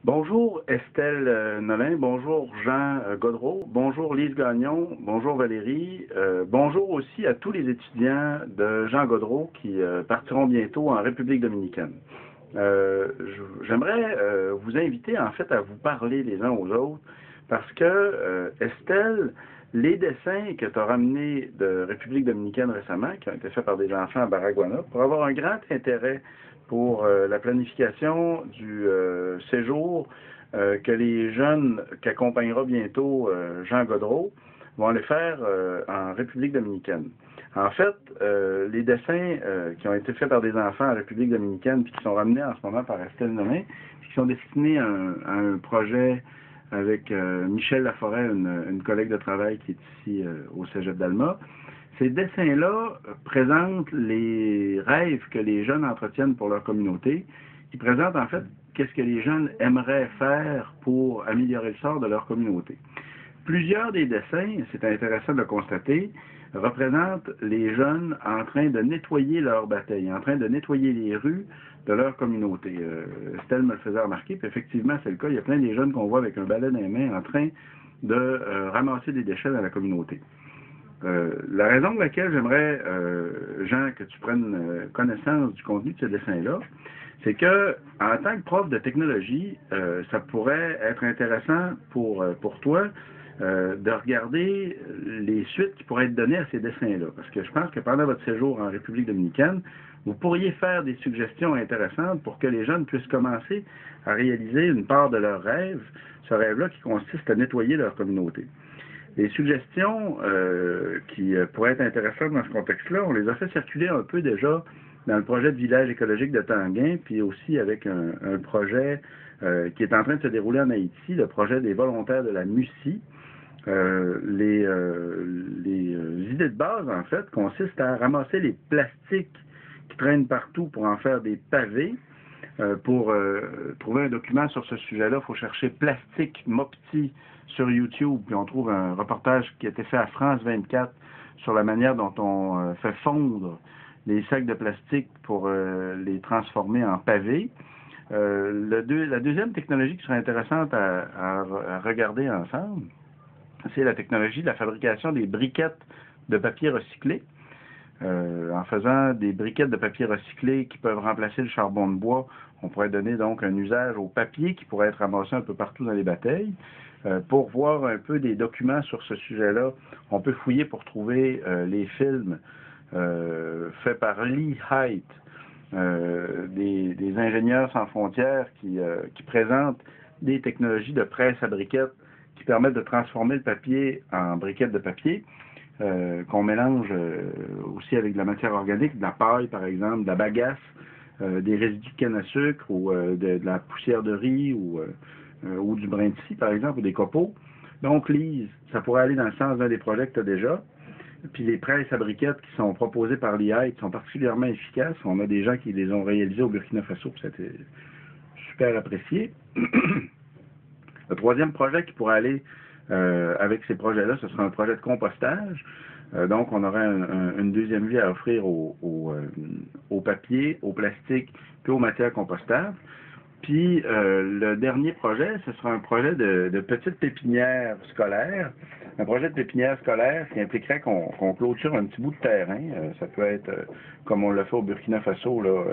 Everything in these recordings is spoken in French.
Bonjour Estelle Nolin, bonjour Jean Godreau, bonjour Lise Gagnon, bonjour Valérie, bonjour aussi à tous les étudiants de Jean Godreau qui partiront bientôt en République dominicaine. J'aimerais vous inviter en fait à vous parler les uns aux autres parce que Estelle, les dessins que tu as ramenés de République dominicaine récemment, qui ont été faits par des enfants à Baraguana, pour avoir un grand intérêt pour la planification du séjour que les jeunes qu'accompagnera bientôt Jean Godreau vont aller faire en République dominicaine. En fait, les dessins qui ont été faits par des enfants en République dominicaine puis qui sont ramenés en ce moment par Estelle Nolin, qui sont destinés à un projet avec Michel Laforêt, une collègue de travail qui est ici au Cégep d'Alma. Ces dessins-là présentent les rêves que les jeunes entretiennent pour leur communauté. Ils présentent en fait qu'est-ce que les jeunes aimeraient faire pour améliorer le sort de leur communauté. Plusieurs des dessins, c'est intéressant de le constater, représentent les jeunes en train de nettoyer leur bataille, en train de nettoyer les rues de leur communauté. Estelle me le faisait remarquer, puis effectivement c'est le cas, il y a plein de jeunes qu'on voit avec un balai dans les mains en train de ramasser des déchets dans la communauté. La raison pour laquelle j'aimerais, Jean, que tu prennes connaissance du contenu de ce dessin-là, c'est que, en tant que prof de technologie, ça pourrait être intéressant pour toi de regarder les suites qui pourraient être données à ces dessins-là. Parce que je pense que pendant votre séjour en République dominicaine, vous pourriez faire des suggestions intéressantes pour que les jeunes puissent commencer à réaliser une part de leur rêve, ce rêve-là qui consiste à nettoyer leur communauté. Les suggestions qui pourraient être intéressantes dans ce contexte-là, on les a fait circuler un peu déjà dans le projet de village écologique de Tanguin, puis aussi avec un projet qui est en train de se dérouler en Haïti, le projet des volontaires de la MUSI. Les idées de base, en fait, consistent à ramasser les plastiques qui traînent partout pour en faire des pavés. Pour trouver un document sur ce sujet-là, il faut chercher Plastique Mopti sur YouTube, puis on trouve un reportage qui a été fait à France 24 sur la manière dont on fait fondre les sacs de plastique pour les transformer en pavés. La deuxième technologie qui serait intéressante à regarder ensemble, c'est la technologie de la fabrication des briquettes de papier recyclé. En faisant des briquettes de papier recyclé qui peuvent remplacer le charbon de bois, on pourrait donner donc un usage au papier qui pourrait être ramassé un peu partout dans les batailles. Pour voir un peu des documents sur ce sujet-là, on peut fouiller pour trouver les films faits par Lee Height, des ingénieurs sans frontières qui présentent des technologies de presse à briquettes qui permettent de transformer le papier en briquettes de papier. Qu'on mélange aussi avec de la matière organique, de la paille par exemple, de la bagasse, des résidus de canne à sucre ou de la poussière de riz ou du brin de scie par exemple, ou des copeaux. Donc Lise, ça pourrait aller dans le sens d'un des projets que tu as déjà. Puis les presses à briquettes qui sont proposées par l'IAIT sont particulièrement efficaces. On a des gens qui les ont réalisées au Burkina Faso, puis c'était super apprécié. Le troisième projet qui pourrait aller avec ces projets-là, ce sera un projet de compostage. Donc, on aurait une deuxième vie à offrir au papier, au plastique, puis aux matières compostables. Puis, le dernier projet, ce sera un projet de petite pépinière scolaire. Un projet de pépinière scolaire qui impliquerait qu'on clôture un petit bout de terrain. Ça peut être, comme on l'a fait au Burkina Faso, là,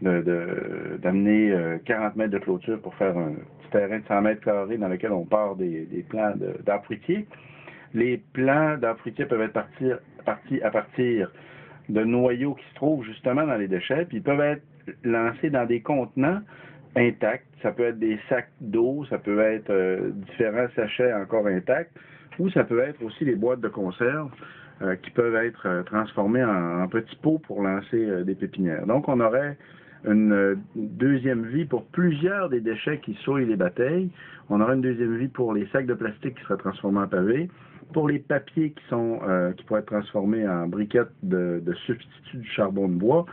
d'amener 40 mètres de clôture pour faire un petit terrain de 100 mètres carrés dans lequel on part des plants d'arbres fruitiers. Les plants d'arbres fruitiers peuvent être partis à partir de noyaux qui se trouvent justement dans les déchets, puis ils peuvent être lancés dans des contenants intacts. Ça peut être des sacs d'eau, ça peut être différents sachets encore intacts, ou ça peut être aussi les boîtes de conserve qui peuvent être transformées en petits pots pour lancer des pépinières. Donc, on aurait une deuxième vie pour plusieurs des déchets qui souillent les batailles. On aurait une deuxième vie pour les sacs de plastique qui seraient transformés en pavés, pour les papiers qui pourraient être transformés en briquettes de substitut du charbon de bois,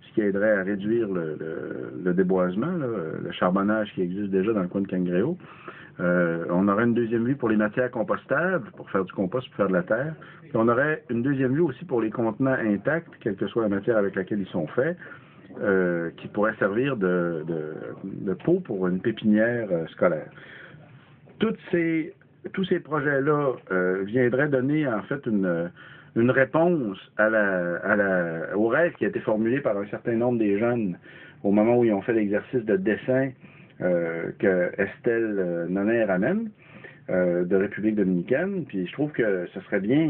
ce qui aiderait à réduire le déboisement, là, le charbonnage qui existe déjà dans le coin de Cangreo. On aurait une deuxième vie pour les matières compostables, pour faire du compost, pour faire de la terre. Puis on aurait une deuxième vie aussi pour les contenants intacts, quelle que soit la matière avec laquelle ils sont faits. qui pourrait servir de pot pour une pépinière scolaire. Tous ces projets-là viendraient donner en fait une réponse au rêve qui a été formulé par un certain nombre des jeunes au moment où ils ont fait l'exercice de dessin que Estelle Nonin ramène de République dominicaine. Puis je trouve que ce serait bien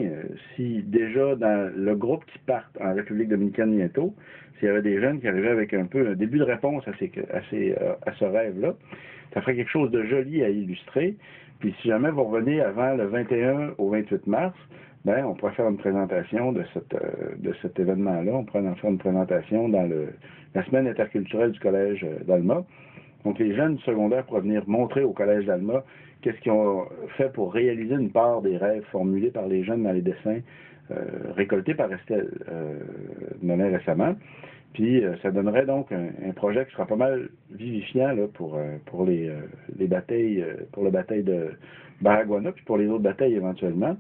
si déjà dans le groupe qui part en République dominicaine bientôt, s'il y avait des jeunes qui arrivaient avec un peu un début de réponse à ce rêve-là, ça ferait quelque chose de joli à illustrer. Puis si jamais vous revenez avant le 21 au 28 mars, ben, on pourrait faire une présentation de cet événement-là. On pourrait en faire une présentation dans la semaine interculturelle du Collège d'Alma. Donc, les jeunes du secondaire pourraient venir montrer au Collège d'Alma qu'est-ce qu'ils ont fait pour réaliser une part des rêves formulés par les jeunes dans les dessins récoltés par Estelle Nonin récemment. Puis, ça donnerait donc un projet qui sera pas mal vivifiant là, pour les batailles, pour la bataille de Baraguana, puis pour les autres batailles éventuellement.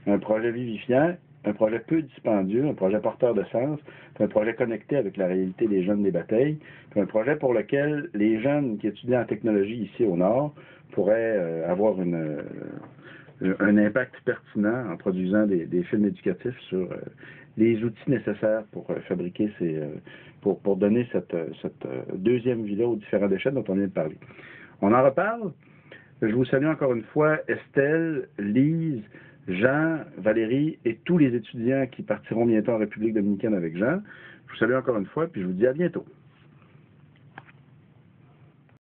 Un projet vivifiant, un projet peu dispendieux, un projet porteur de sens, un projet connecté avec la réalité des jeunes des batailles, un projet pour lequel les jeunes qui étudient en technologie ici au Nord pourraient avoir un impact pertinent en produisant des films éducatifs sur les outils nécessaires pour fabriquer pour donner cette deuxième vie-là aux différents déchets dont on vient de parler. On en reparle. Je vous salue encore une fois, Estelle, Lise, Jean, Valérie et tous les étudiants qui partiront bientôt en République dominicaine avec Jean. Je vous salue encore une fois, puis je vous dis à bientôt.